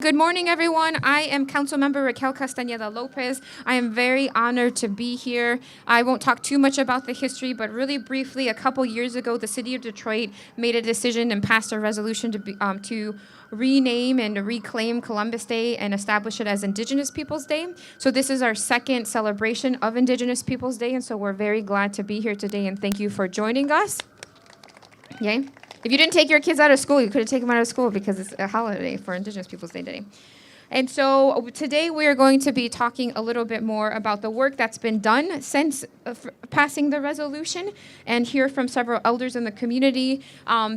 Good morning, everyone. I am Councilmember Raquel Castañeda-López. I am very honored to be here. I won't talk too much about the history, but really briefly, a couple years ago, the city of Detroit made a decision and passed a resolution to rename and reclaim Columbus Day and establish it as Indigenous Peoples Day. So this is our second celebration of Indigenous Peoples Day, and so we're very glad to be here today, and thank you for joining us. Yay. If you didn't take your kids out of school, you could have taken them out of school because it's a holiday for Indigenous Peoples Day today. And so today we are going to be talking a little bit more about the work that's been done since passing the resolution and hear from several elders in the community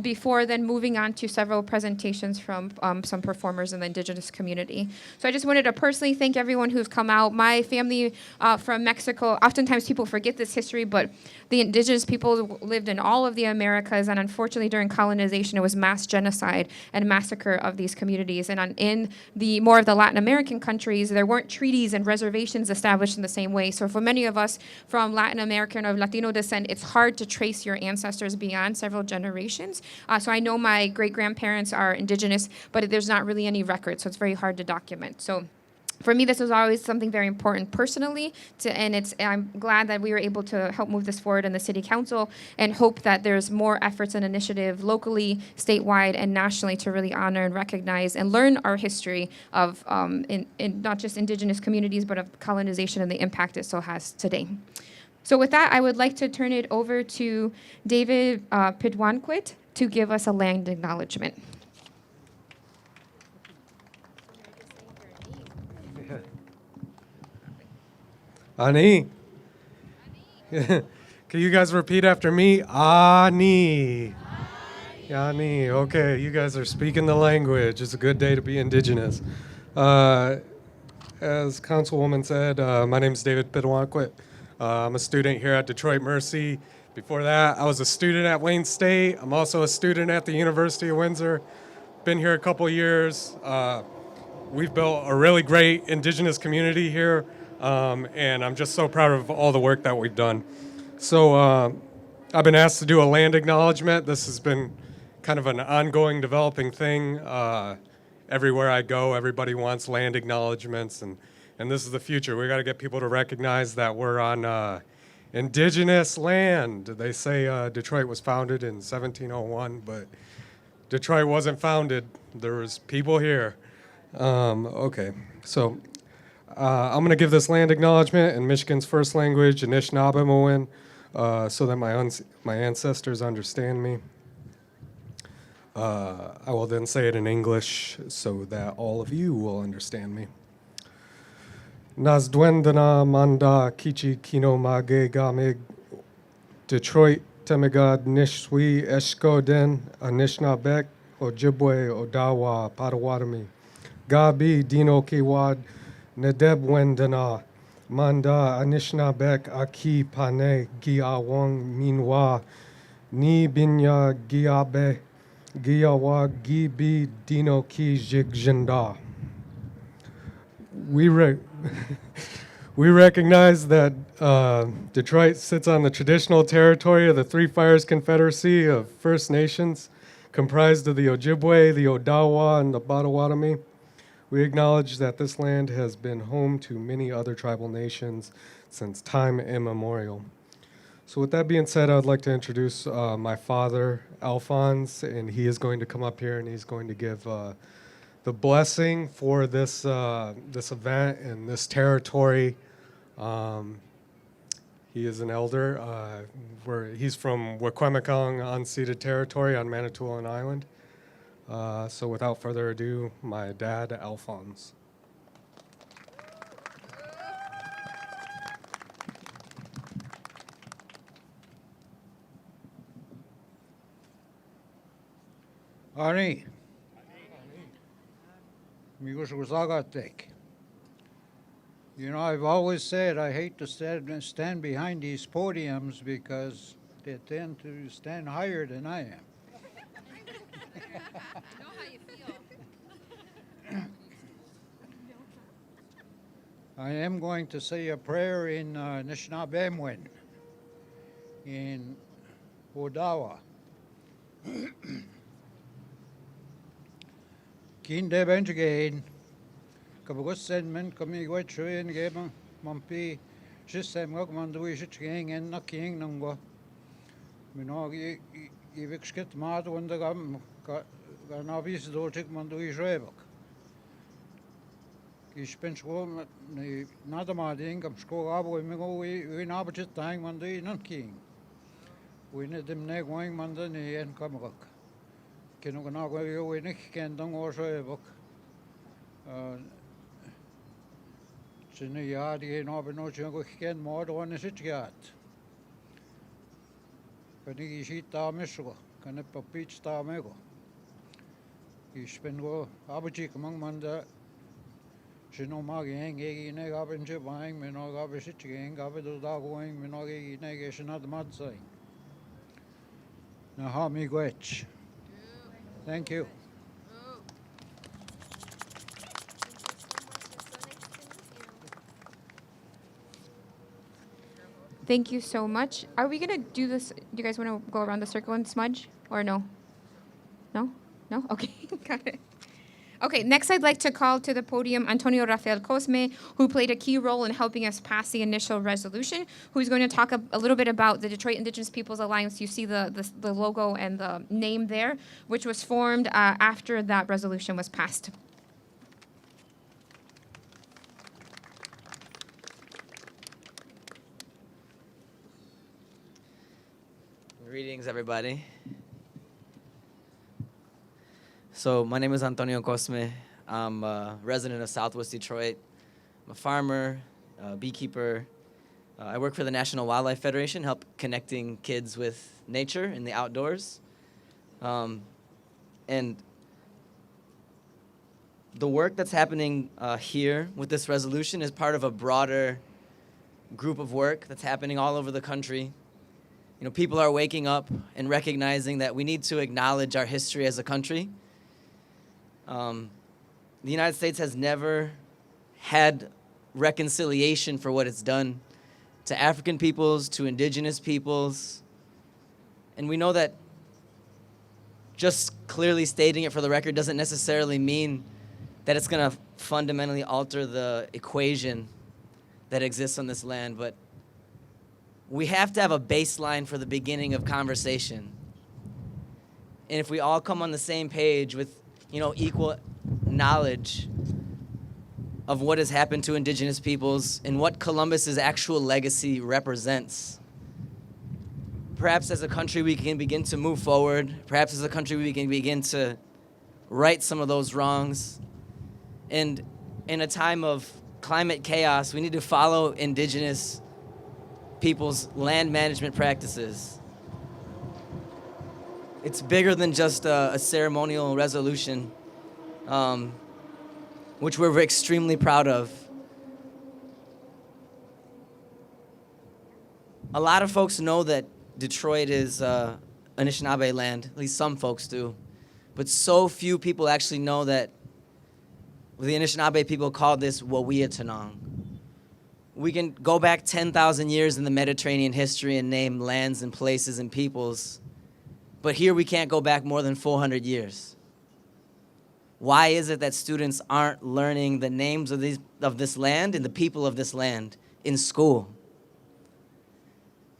before then moving on to several presentations from some performers in the Indigenous community. So I just wanted to personally thank everyone who's come out. My family from Mexico, oftentimes people forget this history, but the Indigenous people lived in all of the Americas, and unfortunately during colonization it was mass genocide and massacre of these communities. And in the more of the Latin American countries, there weren't treaties and reservations established in the same way. So for many of us from Latin American or Latino descent, it's hard to trace your ancestors beyond several generations. So I know my great-grandparents are Indigenous, but there's not really any record, so it's very hard to document. So for me, this was always something very important personally, and I'm glad that we were able to help move this forward in the City Council and hope that there's more efforts and initiative locally, statewide, and nationally to really honor and recognize and learn our history of in not just Indigenous communities, but of colonization and the impact it still has today. So with that, I would like to turn it over to David Pidwanquit to give us a land acknowledgement. Ani. Can you guys repeat after me? Ani. Ani. Okay, you guys are speaking the language. It's a good day to be Indigenous. As Councilwoman said, my name is David Pidwanquit. I'm a student here at Detroit Mercy. Before that, I was a student at Wayne State. I'm also a student at the University of Windsor. Been here a couple years. We've built a really great Indigenous community here. And I'm just so proud of all the work that we've done. So I've been asked to do a land acknowledgement. This has been kind of an ongoing developing thing. Everywhere I go, everybody wants land acknowledgements, and this is the future. We got to get people to recognize that we're on Indigenous land. They say Detroit was founded in 1701, but Detroit wasn't founded. There was people here. Okay, so I'm going to give this land acknowledgement in Michigan's first language, Anishinaabe, so that my ancestors understand me. I will then say it in English so that all of you will understand me. Nazdwendana manda kichi kino mage gamig Detroit temigad nishwi eshkoden Anishinaabe Ojibwe Odawa Potawatomi Gabi Dino Kiwad Nedebwendana Manda Anishinaabe Aki Pane Giawang Minwa Ni Binya Giabe Giawa Gibi Dino Ki Jigjenda. We recognize that Detroit sits on the traditional territory of the Three Fires Confederacy of First Nations, comprised of the Ojibwe, the Odawa, and the Potawatomi. We acknowledge that this land has been home to many other tribal nations since time immemorial. So with that being said, I would like to introduce my father, Alphonse, and he is going to come up here and he's going to give the blessing for this this event and this territory. He is an elder. He's from Wikwemekong unceded territory on Manitoulin Island. So without further ado, my dad, Alphonse. Ani. Migusugusagatek. You know, I've always said I hate to stand behind these podiums because they tend to stand higher than I am. I know how you feel. I am going to say a prayer in Anishinaabe, in Odawa. Kinde benjagain, Kabagus sen men kami gwait shuin gema mampi system gok mandu ishit king en na king nangwa. Minog ivikskit maat wanda gam ganavis dotik mandu ishrebak. Ich bin schon na da ma ding am sko abo mi go we na budget tang mandu nan king. We ne dem ne going mandu ni en kamrak. Kenu gna go yo we ne ken dang o shrebak. Sinne ja die no beno go ken mod on is it gat. Kan ich shit da mesgo kan pa pitch da mego. Ich bin go abujik mang manda Sino mag henge ne gaben je bang me no gabe sit gang gabe do da going me no ge ne ge shnad mat sai. Na ha mi gwech. Thank you. Thank you so much. Are we gonna do this? Do you guys want to go around the circle and smudge, or no? No? No? Okay, got it. Okay, next I'd like to call to the podium Antonio Rafael Cosme, who played a key role in helping us pass the initial resolution, who's going to talk a little bit about the Detroit Indigenous Peoples Alliance. You see the logo and the name there, which was formed after that resolution was passed. Greetings, everybody. So my name is Antonio Cosme. I'm a resident of Southwest Detroit. I'm a farmer, a beekeeper. I work for the National Wildlife Federation, help connecting kids with nature and the outdoors. And the work that's happening here with this resolution is part of a broader group of work that's happening all over the country. You know, people are waking up and recognizing that we need to acknowledge our history as a country. The United States has never had reconciliation for what it's done to African peoples, to indigenous peoples. And we know that just clearly stating it for the record doesn't necessarily mean that it's going to fundamentally alter the equation that exists on this land. But we have to have a baseline for the beginning of conversation. And if we all come on the same page with, you know, equal knowledge of what has happened to indigenous peoples and what Columbus's actual legacy represents, perhaps as a country we can begin to move forward. Perhaps as a country we can begin to right some of those wrongs. And in a time of climate chaos, we need to follow indigenous people's land management practices. It's bigger than just a ceremonial resolution, which we're extremely proud of. A lot of folks know that Detroit is Anishinaabe land, at least some folks do. But so few people actually know that the Anishinaabe people call this Wawiatanong. We can go back 10,000 years in the Mediterranean history and name lands and places and peoples. But here we can't go back more than 400 years. Why is it that students aren't learning the names of this land and the people of this land in school?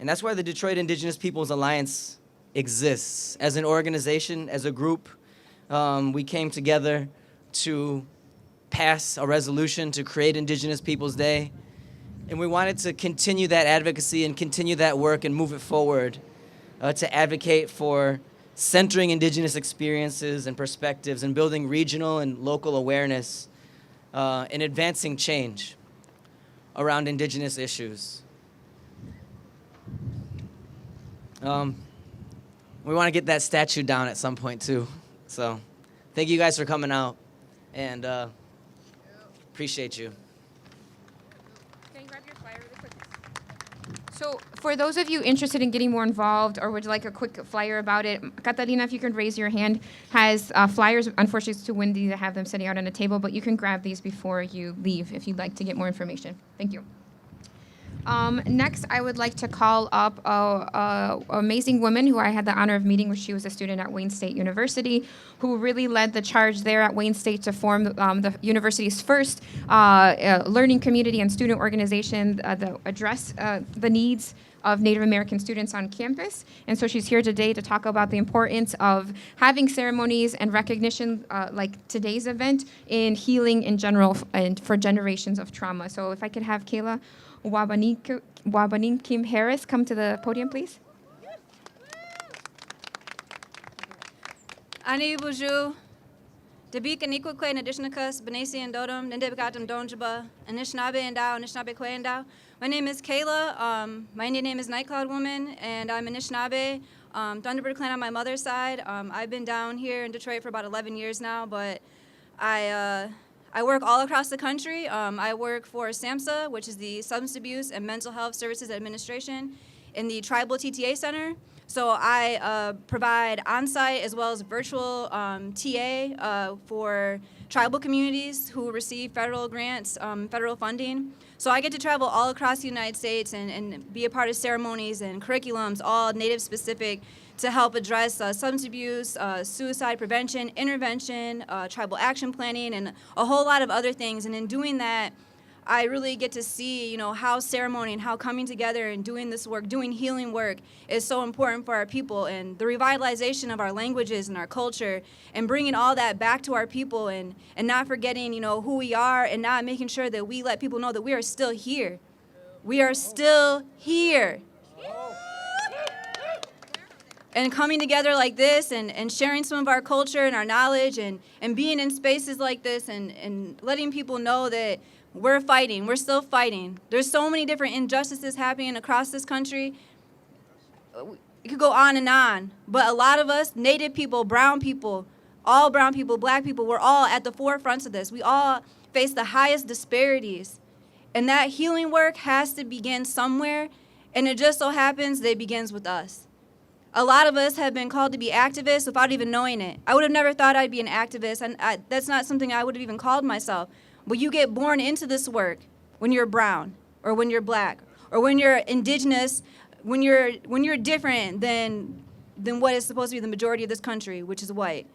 And that's why the Detroit Indigenous Peoples Alliance exists. As an organization, as a group, we came together to pass a resolution to create Indigenous Peoples Day. And we wanted to continue that advocacy and continue that work and move it forward to advocate for centering indigenous experiences and perspectives and building regional and local awareness and advancing change around indigenous issues. We want to get that statue down at some point too. So thank you guys for coming out and appreciate you. So for those of you interested in getting more involved or would like a quick flyer about it, Catalina, if you can raise your hand, has flyers. Unfortunately, it's too windy to have them sitting out on a table, but you can grab these before you leave if you'd like to get more information. Thank you. Next, I would like to call up a amazing woman who I had the honor of meeting when she was a student at Wayne State University, who really led the charge there at Wayne State to form the university's first learning community and student organization that address the needs of Native American students on campus. And so she's here today to talk about the importance of having ceremonies and recognition like today's event in healing in general and for generations of trauma. So if I could have Kayla Wabaninkim Harris come to the podium, please. Ani buju, debik and equal and additionicus, Benesi and Dodum, Nindebikatum Donjaba, Anishinaabe and Dow, Anishinaabe Kwe and Dow. My name is Kayla. My Indian name is Night Cloud Woman, and I'm Anishinaabe, Thunderbird clan on my mother's side. I've been down here in Detroit for about 11 years now, but I work all across the country. I work for SAMHSA, which is the Substance Abuse and Mental Health Services Administration, in the Tribal TTA Center. So I provide on-site as well as virtual TA for tribal communities who receive federal grants, federal funding. So I get to travel all across the United States and be a part of ceremonies and curriculums, all Native-specific, to help address substance abuse, suicide prevention, intervention, tribal action planning, and a whole lot of other things. And in doing that, I really get to see, how ceremony and how coming together and doing this work, doing healing work, is so important for our people, and the revitalization of our languages and our culture, and bringing all that back to our people, and not forgetting, who we are, and not making sure that we let people know that we are still here. We are still here. And coming together like this and sharing some of our culture and our knowledge and being in spaces like this and letting people know that we're fighting. We're still fighting. There's so many different injustices happening across this country. It could go on and on. But a lot of us, Native people, brown people, all brown people, black people, we're all at the forefronts of this. We all face the highest disparities. And that healing work has to begin somewhere. And it just so happens that it begins with us. A lot of us have been called to be activists without even knowing it. I would have never thought I'd be an activist, and that's not something I would have even called myself. But you get born into this work when you're brown, or when you're black, or when you're indigenous, when you're different than what is supposed to be the majority of this country, which is white.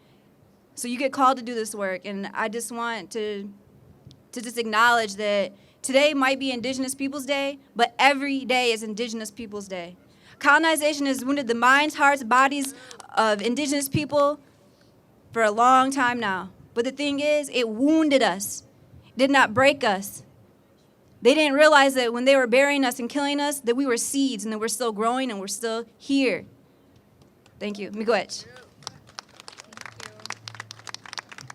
So you get called to do this work, and I just want to just acknowledge that today might be Indigenous Peoples Day, but every day is Indigenous Peoples Day. Colonization has wounded the minds, hearts, bodies of Indigenous people for a long time now. But the thing is, it wounded us. It did not break us. They didn't realize that when they were burying us and killing us, that we were seeds and that we're still growing and we're still here. Thank you. Miigwech.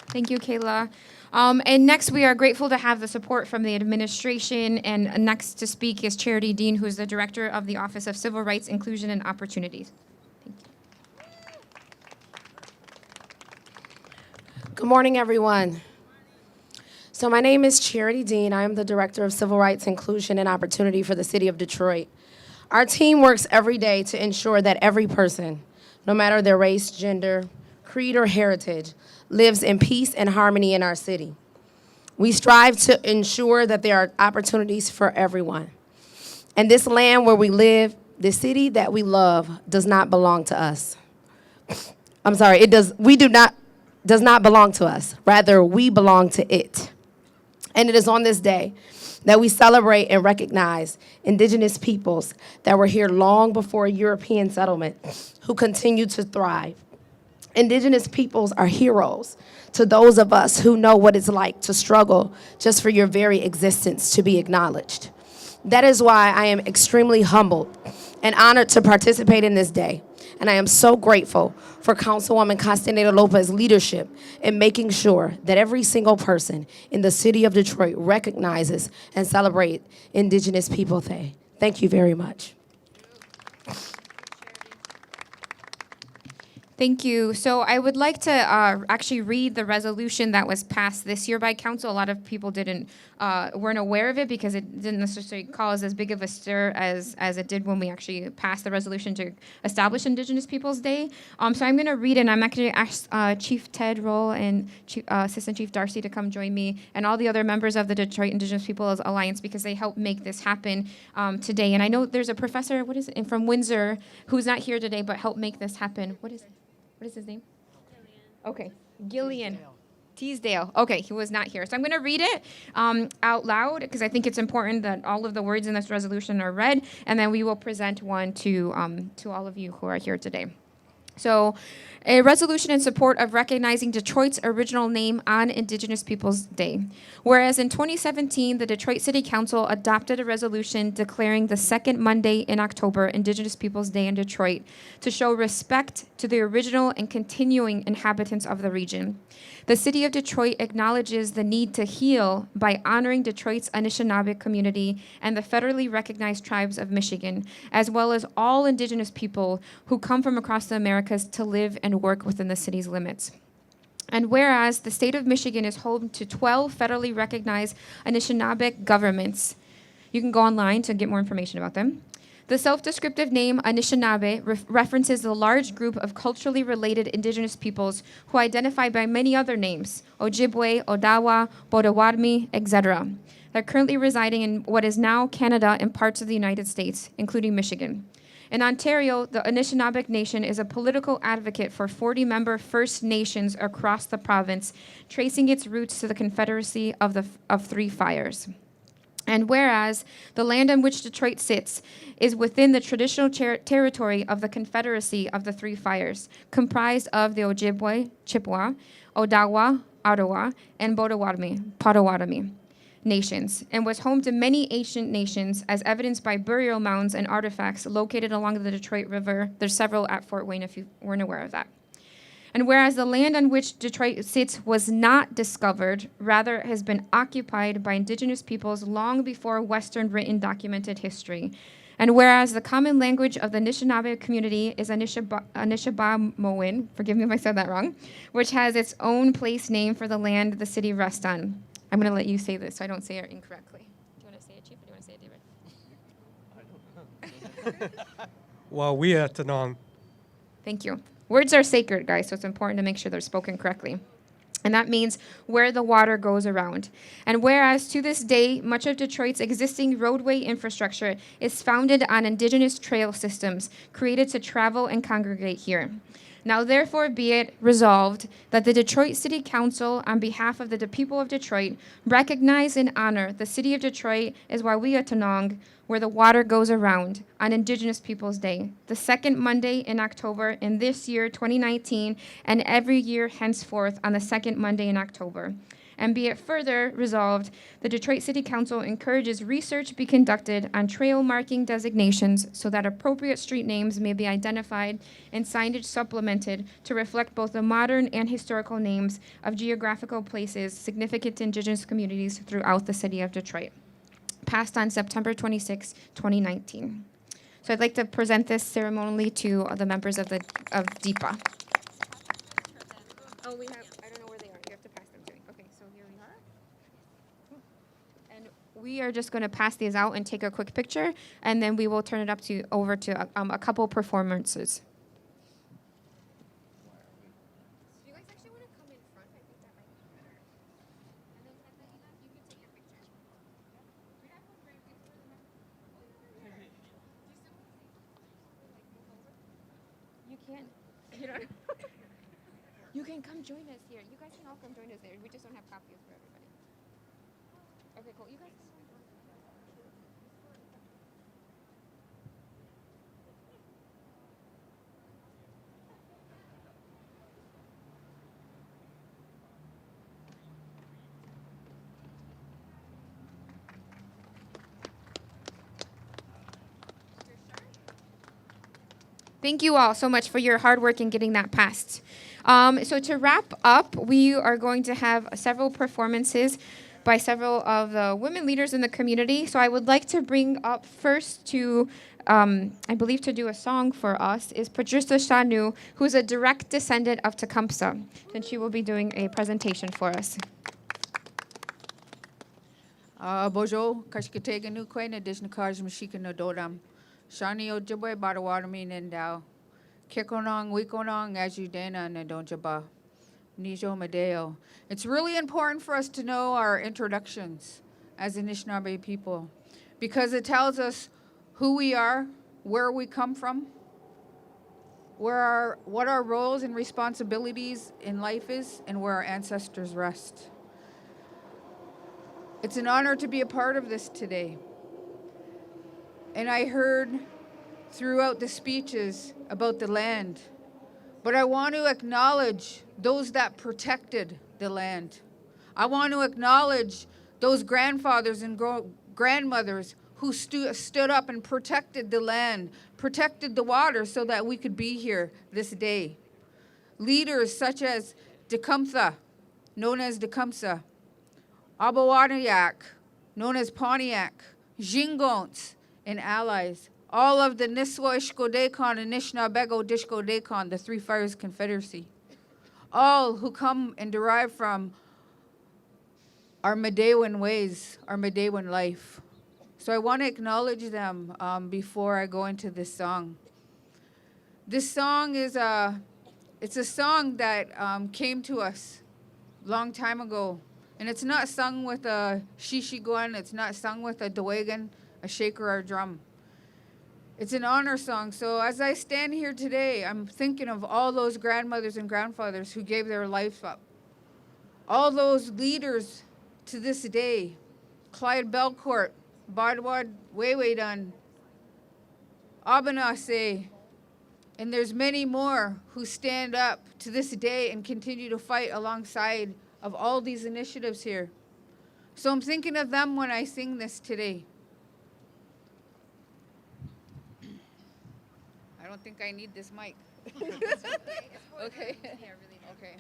Thank you, Kayla. And next, we are grateful to have the support from the administration. And next to speak is Charity Dean, who is the Director of the Office of Civil Rights, Inclusion, and Opportunities. Thank you. Good morning, everyone. So my name is Charity Dean. I am the Director of Civil Rights, Inclusion, and Opportunity for the City of Detroit. Our team works every day to ensure that every person, no matter their race, gender, creed, or heritage, lives in peace and harmony in our city. We strive to ensure that there are opportunities for everyone. And this land where we live, the city that we love, does not belong to us. I'm sorry, does not belong to us. Rather, we belong to it. And it is on this day that we celebrate and recognize Indigenous peoples that were here long before European settlement, who continue to thrive. Indigenous peoples are heroes to those of us who know what it's like to struggle just for your very existence to be acknowledged. That is why I am extremely humbled and honored to participate in this day. And I am so grateful for Councilwoman Castañeda-López's leadership in making sure that every single person in the city of Detroit recognizes and celebrates Indigenous People Day. Thank you very much. Thank you. So I would like to actually read the resolution that was passed this year by council. A lot of people weren't aware of it because it didn't necessarily cause as big of a stir as it did when we actually passed the resolution to establish Indigenous Peoples Day. So I'm going to read it, and I'm actually ask Chief Ted Roll and Assistant Chief Darcy to come join me, and all the other members of the Detroit Indigenous Peoples Alliance, because they helped make this happen today. And I know there's a professor, from Windsor, who's not here today, but helped make this happen. What is his name? Okay, Gillian Teasdale. Okay, he was not here. So I'm going to read it out loud because I think it's important that all of the words in this resolution are read, and then we will present one to all of you who are here today. So, a resolution in support of recognizing Detroit's original name on Indigenous Peoples Day. Whereas in 2017, the Detroit City Council adopted a resolution declaring the second Monday in October Indigenous Peoples Day in Detroit to show respect to the original and continuing inhabitants of the region. The city of Detroit acknowledges the need to heal by honoring Detroit's Anishinaabe community and the federally recognized tribes of Michigan, as well as all Indigenous people who come from across the Americas to live and work within the city's limits. And whereas the state of Michigan is home to 12 federally recognized Anishinaabe governments, you can go online to get more information about them. The self-descriptive name Anishinaabe references the large group of culturally related indigenous peoples who identify by many other names, Ojibwe, Odawa, Potawatomi, etc. They're currently residing in what is now Canada and parts of the United States, including Michigan. In Ontario, the Anishinaabe Nation is a political advocate for 40-member First Nations across the province, tracing its roots to the Confederacy of Three Fires. And whereas the land on which Detroit sits is within the traditional territory of the Confederacy of the Three Fires, comprised of the Ojibwe, Chippewa, Odawa, Ottawa, and Potawatomi nations, and was home to many ancient nations, as evidenced by burial mounds and artifacts located along the Detroit River. There's several at Fort Wayne if you weren't aware of that. And whereas the land on which Detroit sits was not discovered, rather has been occupied by indigenous peoples long before Western written documented history. And whereas the common language of the Anishinaabe community is Anishinaabe, forgive me if I said that wrong, which has its own place name for the land the city rests on. I'm going to let you say this so I don't say it incorrectly. Do you want to say it, Chief, or do you want to say it, David? Well, we at Tanon. Thank you. Words are sacred, guys, so it's important to make sure they're spoken correctly. And that means where the water goes around. And whereas to this day, much of Detroit's existing roadway infrastructure is founded on indigenous trail systems created to travel and congregate here. Now, therefore, be it resolved that the Detroit City Council, on behalf of the people of Detroit, recognize and honor the city of Detroit as Wawiatanong, where the water goes around, on Indigenous Peoples Day, the second Monday in October in this year, 2019, and every year henceforth on the second Monday in October. And be it further resolved, the Detroit City Council encourages research be conducted on trail marking designations so that appropriate street names may be identified and signage supplemented to reflect both the modern and historical names of geographical places significant to indigenous communities throughout the city of Detroit. Passed on September 26, 2019. So I'd like to present this ceremonially to the members of DEPA. Oh, we have, I don't know where they are. You have to pass them to me. Okay, so here we are. And we are just going to pass these out and take a quick picture, and then we will turn it over to a couple performances. Do you guys actually want to come in front? I think that might be better. And then Castañeda, you can take your picture. We have one right before the You can't. You don't. You can come join us here. You guys can all come join us there. We just don't have copies for everybody. Okay, cool. You guys can Thank you all so much for your hard work in getting that passed. So to wrap up, we are going to have several performances by several of the women leaders in the community. So I would like to bring up first to, I believe to do a song for us, is Patricia Shanu, who's a direct descendant of Tecumseh. And she will be doing a presentation for us. Bojo, Kashkatega New Quain, addition Kaj Mashika no Dodam. Shani O Jibwe, Badawadami Nendao. Kikonong, Wikonong, Ajudana, Nadonjaba. Nijo Madeo. It's really important for us to know our introductions as Anishinaabe people because it tells us who we are, where we come from, what our roles and responsibilities in life is, and where our ancestors rest. It's an honor to be a part of this today. And I heard throughout the speeches about the land, but I want to acknowledge those that protected the land. I want to acknowledge those grandfathers and grandmothers who stood up and protected the land, protected the water so that we could be here this day. Leaders such as Tecumseh, known as Tecumseh, Abawanayak, known as Pontiac, Jingons, and allies. All of the Niswa Ishkodekon and Nishnabego Dishkodekon, the Three Fires Confederacy. All who come and derive from our Medewan ways, our Medewan life. So I want to acknowledge them before I go into this song. This song is it's a song that came to us a long time ago. And it's not sung with a shishiguan, it's not sung with a dwagan, a shaker, or a drum. It's an honor song. So as I stand here today, I'm thinking of all those grandmothers and grandfathers who gave their life up. All those leaders to this day, Clyde Belcourt, Badwad Wewedan, Abanase, and there's many more who stand up to this day and continue to fight alongside of all these initiatives here. So I'm thinking of them when I sing this today. I don't think I need this mic. Okay. Okay.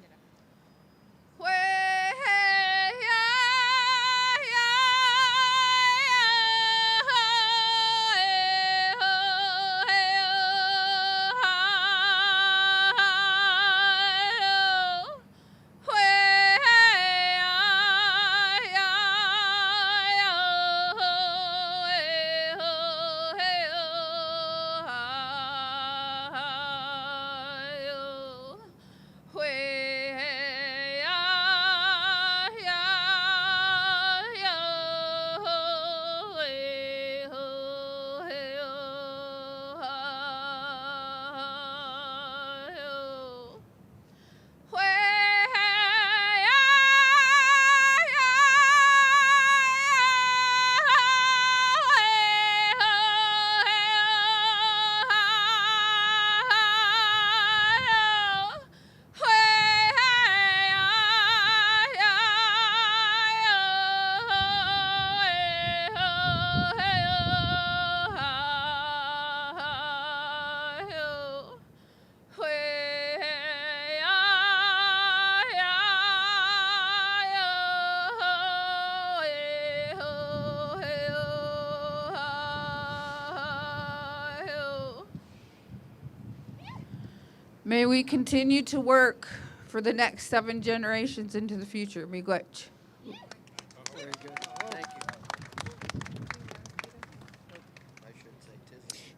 May we continue to work for the next 7 generations into the future. Miigwech. Very good. Thank you.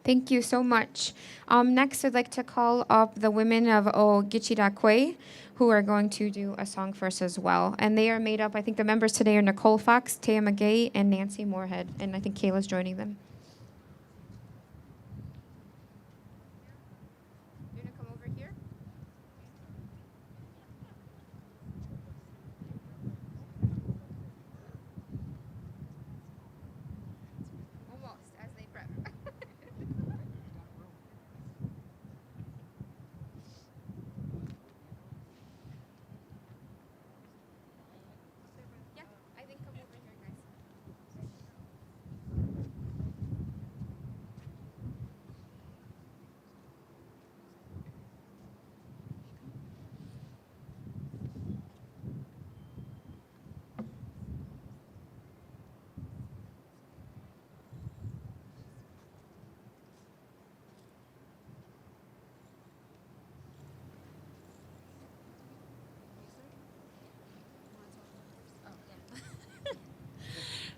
Thank you so much. Next, I'd like to call up the women of Ogichidakwe, who are going to do a song for us as well. And they are made up, I think the members today are Nicole Fox, Taya McGay, and Nancy Moorhead. And I think Kayla's joining them. You're going to come over here? Almost, as they prep. Yeah, I think come over here, guys.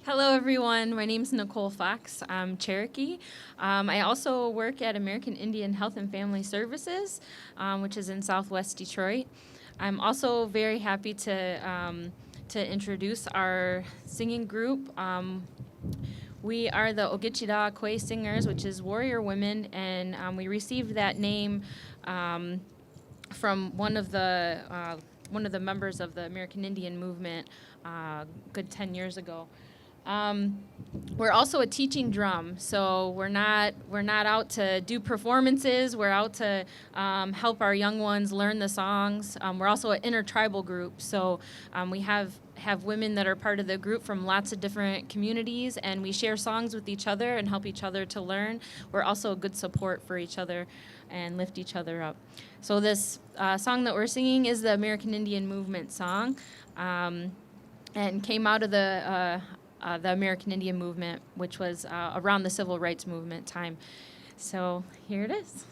Hello, everyone. My name is Nicole Fox. I'm Cherokee. I also work at American Indian Health and Family Services, which is in Southwest Detroit. I'm also very happy to introduce our singing group. We are the Ogichida Kwe Singers, which is warrior women, and we received that name from one of the members of the American Indian movement good 10 years ago. We're also a teaching drum, so we're not out to do performances. We're out to help our young ones learn the songs. We're also an intertribal group, so we have women that are part of the group from lots of different communities, and we share songs with each other and help each other to learn. We're also a good support for each other and lift each other up. So this song that we're singing is the American Indian Movement song, and came out of the American Indian movement, which was around the civil rights movement time. So here it is.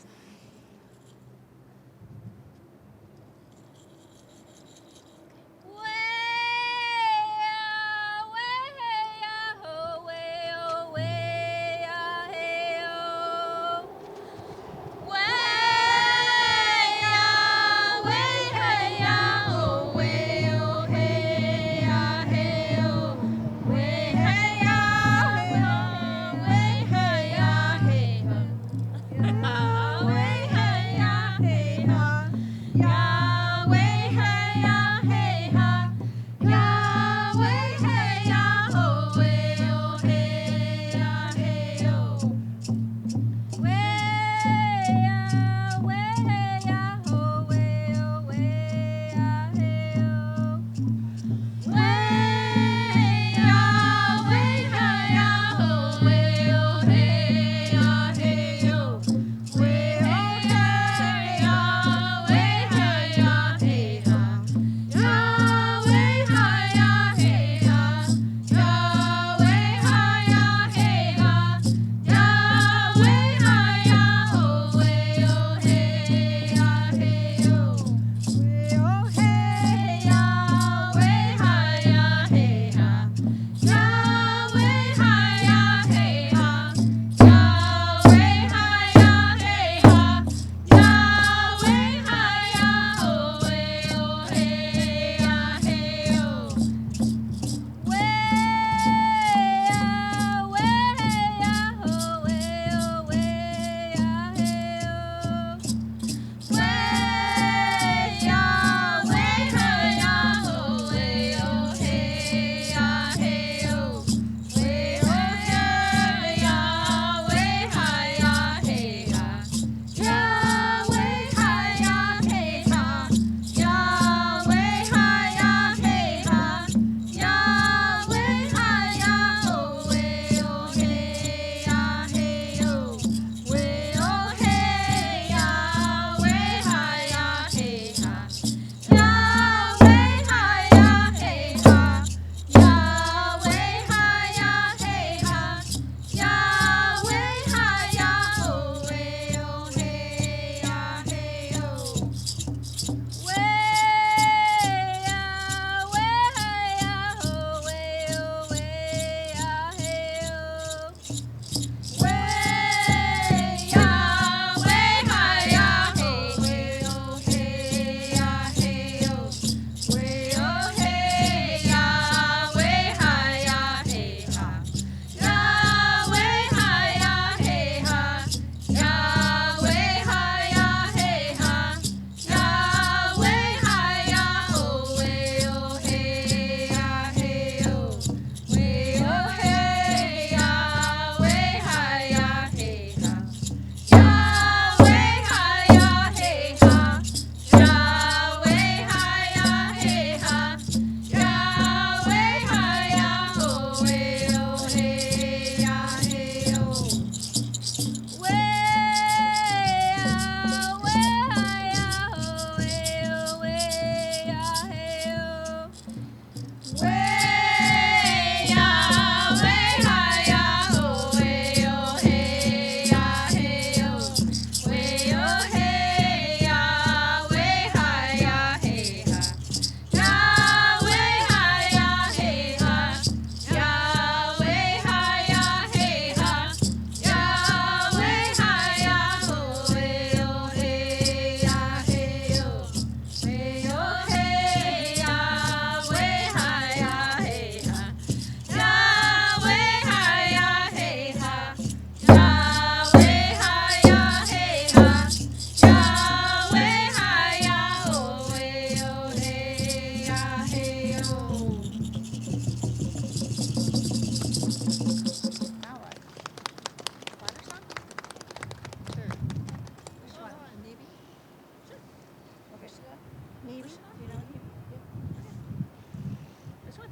This one?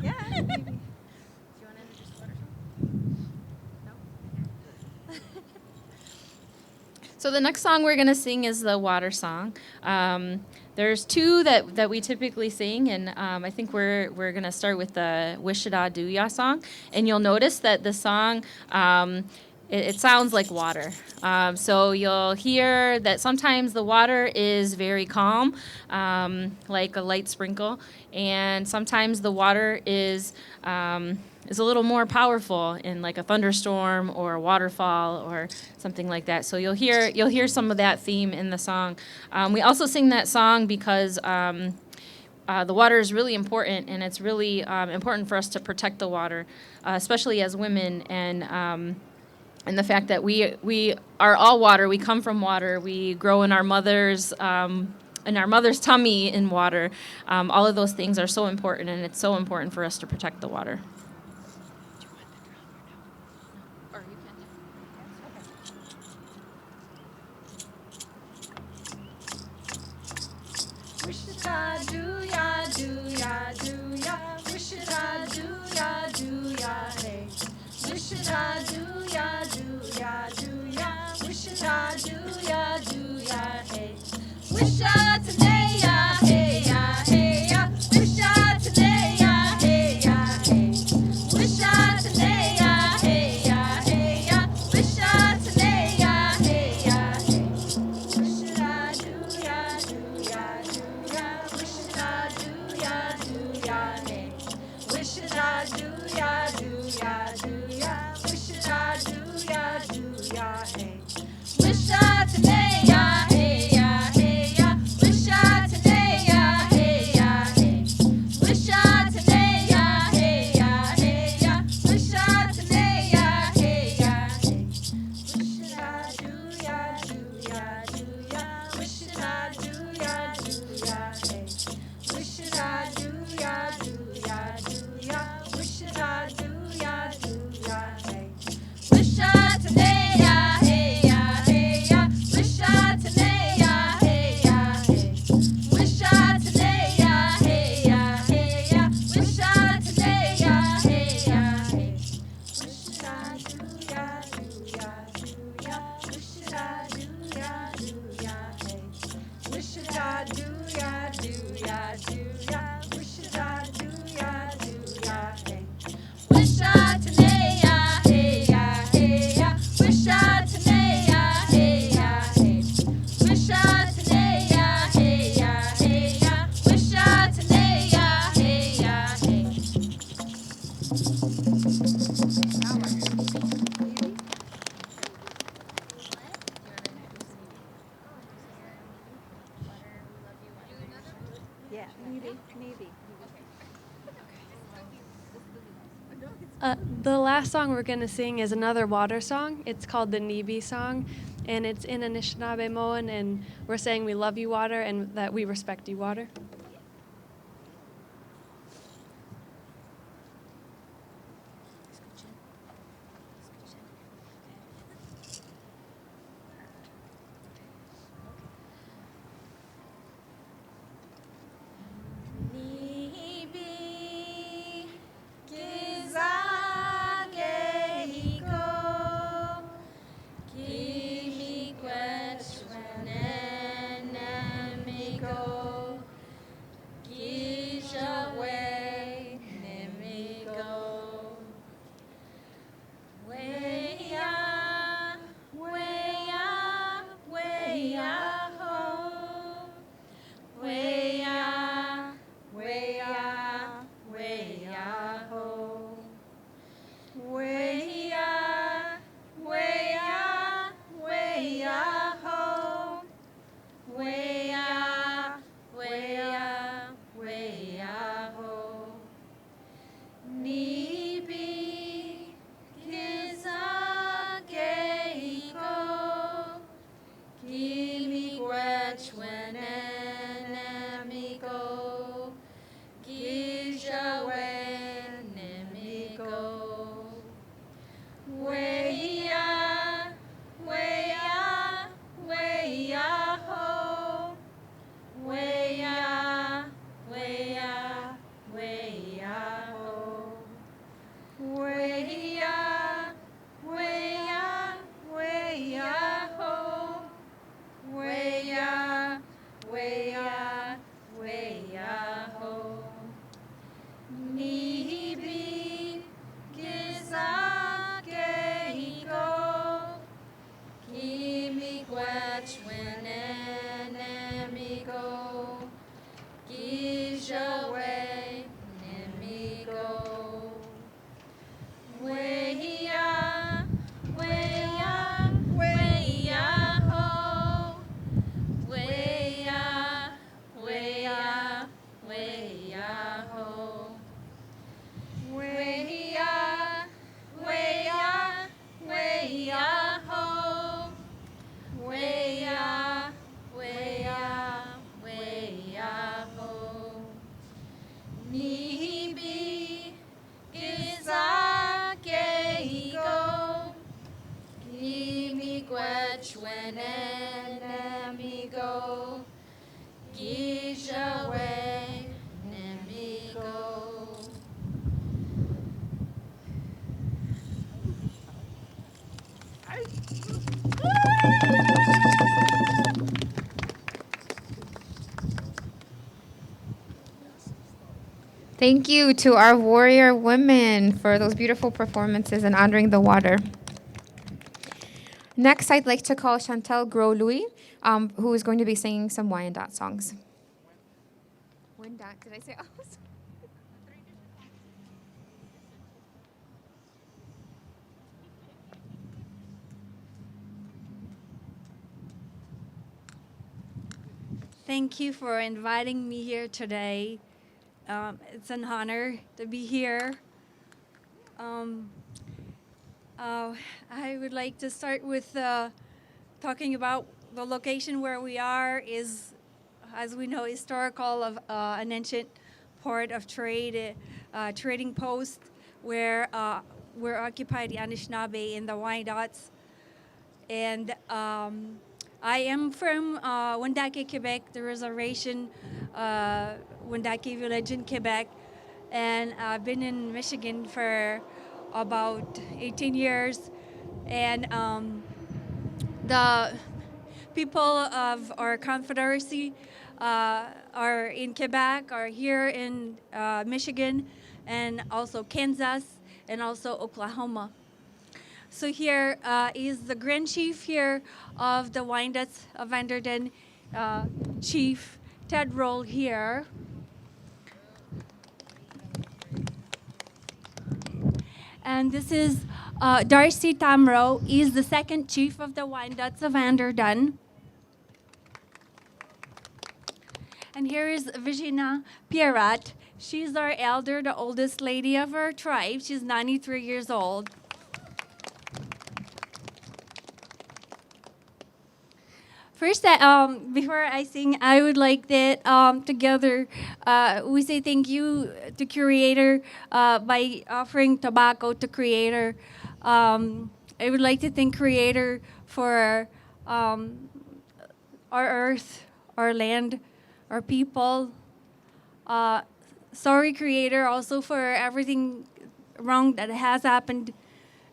Yeah. Do you want to introduce the water song? No? So the next song we're going to sing is the water song. There's two that we typically sing, and I think we're going to start with the Wishada Duya song. And you'll notice that the song, it sounds like water. So you'll hear that sometimes the water is very calm, like a light sprinkle, and sometimes the water is a little more powerful in like a thunderstorm or a waterfall or something like that. So you'll hear some of that theme in the song. We also sing that song because the water is really important, and it's really important for us to protect the water, especially as women, and the fact that we are all water. We come from water. We grow in our mother's tummy in water. All of those things are so important, and it's so important for us to protect the water. Wishada do ya do ya do ya. Wishada do ya do ya hey. Wishada do ya do ya do ya. Wishada do ya do ya hey. Wisha today ya hey ya hey ya. Wisha today ya hey ya hey. Wisha today ya hey ya hey ya. Wisha today ya hey ya hey. Wishada do ya do ya do ya. Wishada do ya do ya hey. Wishada do ya do ya do ya. Wishada do ya do ya hey. Wisha today ya hey ya hey ya. Wisha today ya hey ya hey. Wisha today ya hey ya hey ya. Wisha today ya hey ya hey. Wishada do ya do ya do ya. Wishada do ya do ya hey. Wishada do ya do ya do ya. Wishada do ya do ya hey. Wisha today ya hey ya hey ya. Wisha today ya hey ya hey. Wisha today ya hey ya hey ya. Wisha today ya hey ya hey. Wishada do ya do ya do ya. Wishada do ya do ya hey. Wishada do ya do ya do ya. Wishada do ya do ya hey. Wisha today ya hey ya hey ya. Wisha today ya hey ya hey. Wisha today ya hey ya hey ya. Wisha today ya hey ya hey. Yeah, maybe. The last song we're going to sing is another water song. It's called the Nibi song, and it's in Anishinaabe Moan, and we're saying we love you, water, and that we respect you, water. Nibi kizake hiko kimi kwetwenene miko weya, weya ho. Nibi gizake iko, kimi gwech wenenemigo, gijawe nemigo. Weya, weya, weya ho. Weya, weya, weya ho. Weya, weya, weya ho. Weya, weya, weya ho. Nibi gizake iko, kimi gwech wenenemigo, gijawe nemigo. Thank you to our warrior women for those beautiful performances and honoring the water. Next, I'd like to call Chantel Gros-Louis, who is going to be singing some Wyandotte songs. Wyandotte, did I say? Oh, sorry. Thank you for inviting me here today. It's an honor to be here. I would like to start with talking about the location where we are is, as we know, historical of an ancient port of trade, trading post where we're occupied the Anishinaabe in the Wyandottes. And I am from Wendake, Quebec, the reservation, Wendake Village in Quebec. And I've been in Michigan for about 18 years. And the people of our confederacy are in Quebec, are here in Michigan, and also Kansas, and also Oklahoma. So here is the Grand Chief here of the Wyandottes of Vanderden, Chief Ted Roll here. And this is Darcy Tamro. He's the second chief of the Wyandottes of Vanderden. And here is Virginia Pierrat. She's our elder, the oldest lady of our tribe. She's 93 years old. First, before I sing, I would like that together we say thank you to Creator by offering tobacco to Creator. I would like to thank Creator for our earth, our land, our people. Sorry, Creator, also for everything wrong that has happened.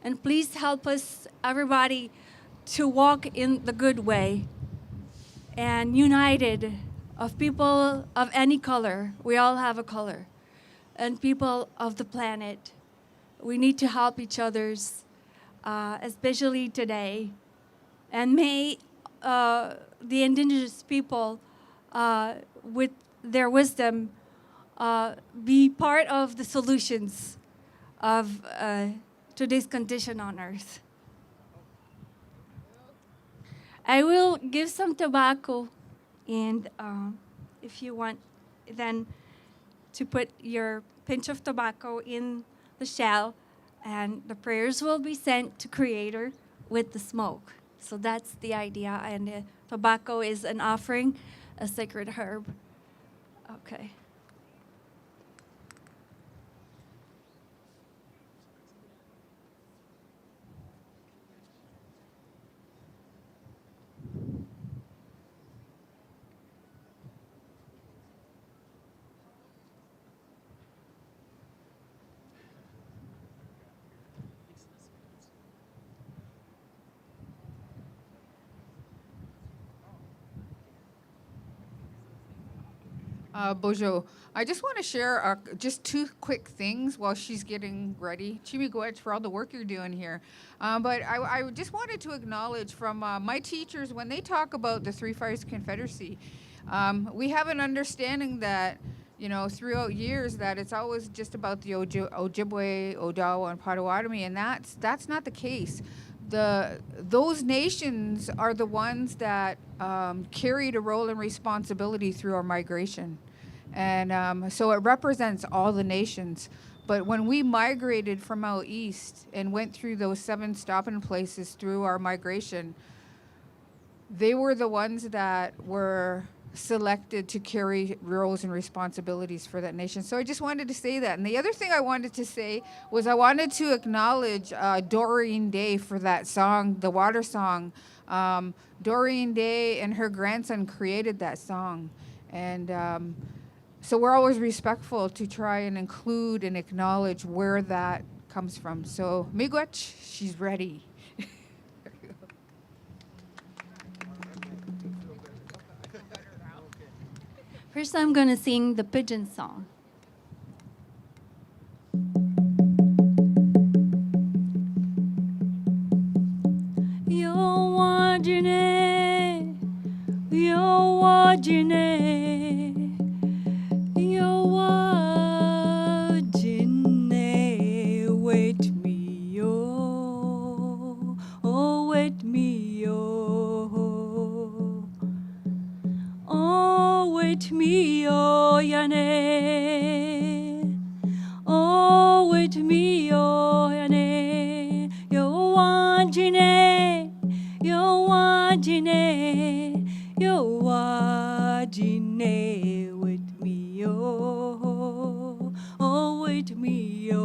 And please help us, everybody, to walk in the good way. And united of people of any color. We all have a color. And people of the planet. We need to help each others, especially today. And may the indigenous people, with their wisdom, be part of the solutions of today's condition on Earth. I will give some tobacco, and if you want, then to put your pinch of tobacco in the shell, and the prayers will be sent to Creator with the smoke. So that's the idea, and tobacco is an offering, a sacred herb. Okay. Bojo. I just want to share just two quick things while she's getting ready. Chimiguech for all the work you're doing here. But I just wanted to acknowledge from my teachers, when they talk about the Three Fires Confederacy, we have an understanding that, you know, throughout years that it's always just about the Ojibwe, Odawa, and Potawatomi, and that's not the case. Those nations are the ones that carried a role and responsibility through our migration. And so it represents all the nations. But when we migrated from out east and went through those 7 stopping places through our migration, they were the ones that were selected to carry roles and responsibilities for that nation. So I just wanted to say that. And the other thing I wanted to say was I wanted to acknowledge Doreen Day for that song, the water song. Doreen Day and her grandson created that song. And so we're always respectful to try and include and acknowledge where that comes from. So Miigwech, she's ready. First, I'm going to sing the pigeon song. Yo wajine, yo wajine, yo wajine, wait me yo, oh wait me yo. Oh, wait me, oh, Yanna. Oh, wait me, oh, Yanna. Yo, wajine, yo, wajine, yo, wajine, wait me, yo. Oh, wait me, yo.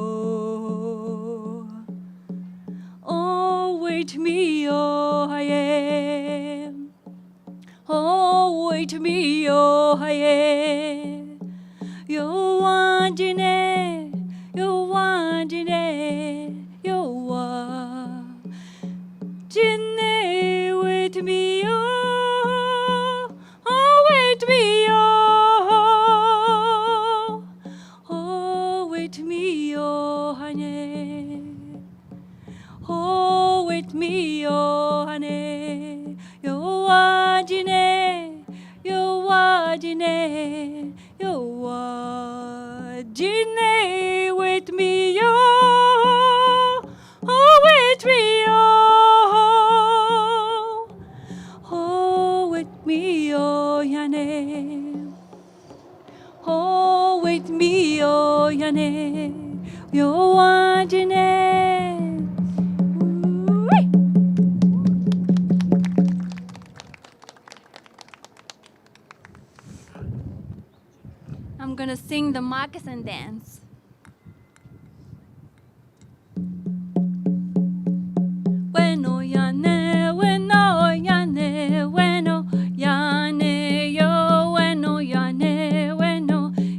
Oh, wait me, oh, I am. Oh, wait me, oh, yeah. Yo, wajine, yo, wajine, yo, wajine, wait me, oh, oh, wait me, oh, oh, wait me, oh, honey. Oh, wait me, oh, honey. Yo, wajine, yo, wajine, yo, wajine, wait me, yo, oh, wait me, oh, oh, wait me, oh, Yanna, oh, wait me, oh, Yanna, yo, wajine. I'm gonna sing the moccasin dance. Bueno, Yanna, bueno, Yanna, bueno, Yanna, yo, bueno, Yanna, bueno,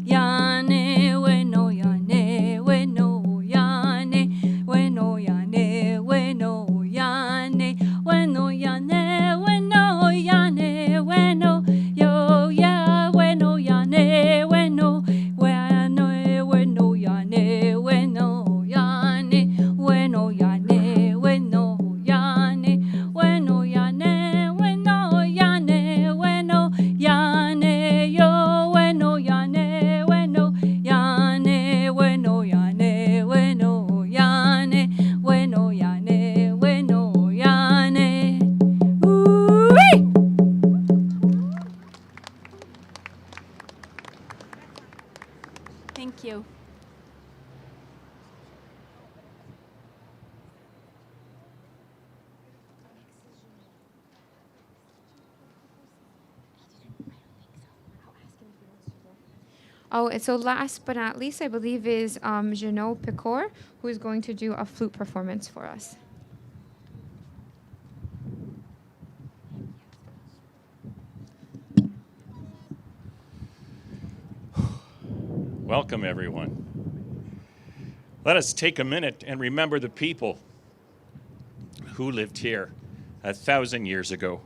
Yanna, bueno, Yanna, bueno, Yanna, bueno, Yanna, bueno, Yanna, bueno, Yanna, bueno, Yanna, bueno, yo, yeah, bueno, Yanna, bueno, bueno, bueno, Yanna, bueno, Yanna, bueno, Yanna, bueno, Yanna, bueno, Yanna, bueno, Yanna, bueno, Yanna, yo, bueno, Yanna, bueno, Yanna, bueno, Yanna, bueno, Yanna, bueno, Yanna, bueno, Yanna. Ooh-wee! Thank you. Oh, and so last but not least, I believe is Jeannot Picor, who is going to do a flute performance for us. Welcome, everyone. Let us take a minute and remember the people who lived here 1,000 years ago.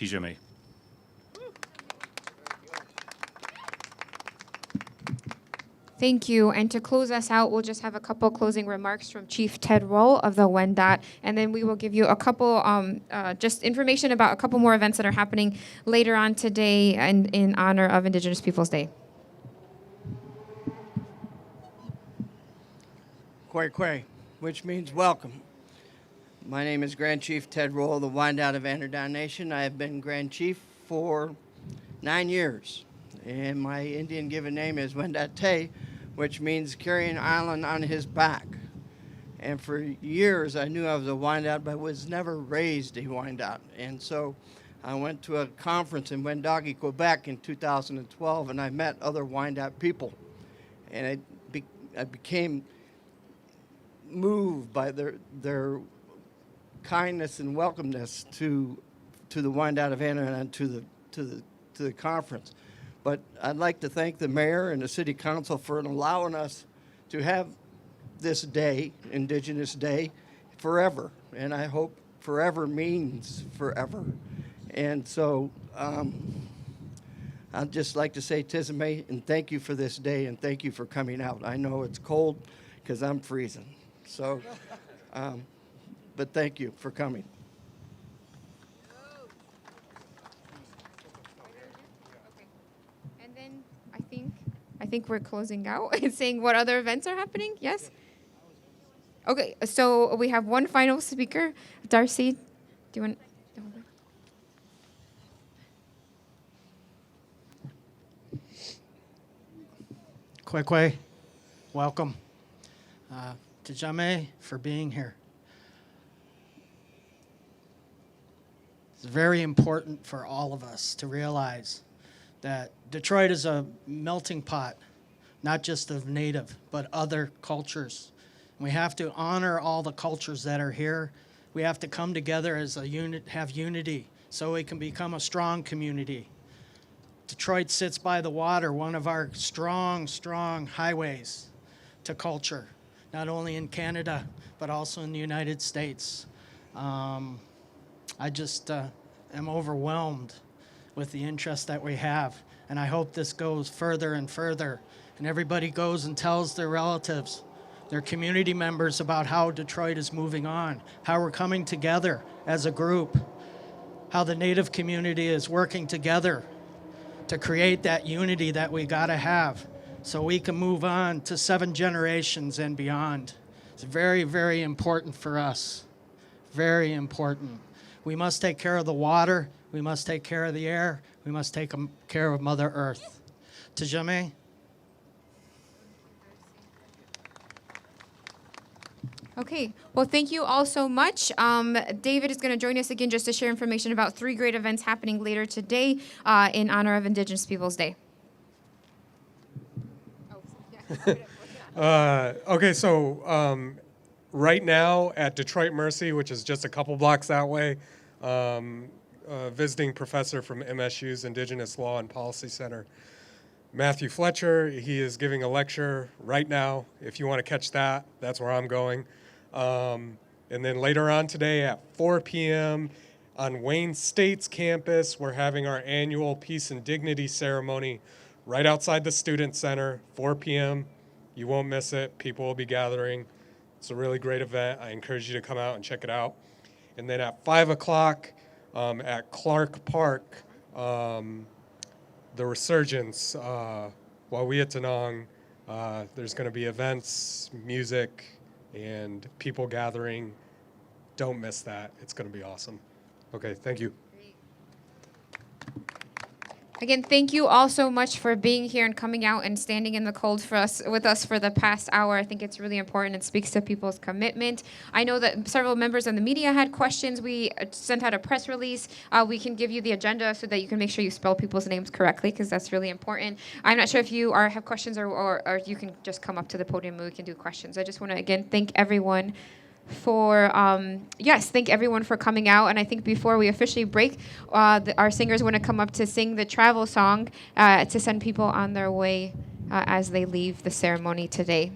Tijame. Thank you. And to close us out, we'll just have a couple closing remarks from Chief Ted Roll of the Wendat, and then we will give you a couple just information about a couple more events that are happening later on today in honor of Indigenous Peoples Day. Kway Kway, which means welcome. My name is Grand Chief Ted Roll of the Wendat of Anderdown Nation. I have been Grand Chief for 9 years, and my Indian given name is Wendat Te, which means carrying an island on his back. And for years I knew I was a Wendat, but was never raised a Wendat. And so I went to a conference in Wendake, Quebec in 2012, and I met other Wendat people. And I became moved by their kindness and welcomeness to the Wendat of Anderdown and to the conference. But I'd like to thank the mayor and the city council for allowing us to have this day, Indigenous Day, forever. And I hope forever means forever. And so I'd just like to say Tizame and thank you for this day and thank you for coming out. I know it's cold because I'm freezing. So, but thank you for coming. I think we're closing out and saying what other events are happening. Yes? Okay, so we have one final speaker. Darcy, do you want? Kway Kway, welcome. Tijame for being here. It's very important for all of us to realize that Detroit is a melting pot, not just of Native, but other cultures. We have to honor all the cultures that are here. We have to come together as a unit, have unity, so we can become a strong community. Detroit sits by the water, one of our strong, strong highways to culture, not only in Canada, but also in the United States. I just am overwhelmed with the interest that we have. And I hope this goes further and further. And everybody goes and tells their relatives, their community members about how Detroit is moving on, how we're coming together as a group, how the Native community is working together to create that unity that we gotta have so we can move on to 7 generations and beyond. It's very, very important for us. Very important. We must take care of the water. We must take care of the air. We must take care of Mother Earth. Tijame. Okay, well, thank you all so much. David is going to join us again just to share information about 3 great events happening later today in honor of Indigenous Peoples Day. Okay, so right now at Detroit Mercy, which is just a couple blocks that way, visiting professor from MSU's Indigenous Law and Policy Center, Matthew Fletcher. He is giving a lecture right now. If you want to catch that, that's where I'm going. And then later on today at 4 p.m. on Wayne State's campus, we're having our annual Peace and Dignity ceremony right outside the Student Center, 4 p.m. You won't miss it. People will be gathering. It's a really great event. I encourage you to come out and check it out. And then at 5 o'clock at Clark Park, the Resurgence, Wawiyattanong, there's going to be events, music, and people gathering. Don't miss that. It's going to be awesome. Okay, thank you. Again, thank you all so much for being here and coming out and standing in the cold with us for the past hour. I think it's really important. It speaks to people's commitment. I know that several members of the media had questions. We sent out a press release. We can give you the agenda so that you can make sure you spell people's names correctly, because that's really important. I'm not sure if you have questions or you can just come up to the podium and we can do questions. I just want to, again, thank everyone for thank everyone for coming out. And I think before we officially break, our singers want to come up to sing the travel song to send people on their way as they leave the ceremony today.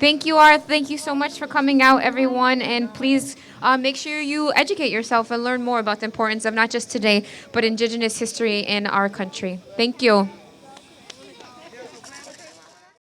Thank you, Arth. Thank you so much for coming out, everyone. And please make sure you educate yourself and learn more about the importance of not just today, but Indigenous history in our country. Thank you.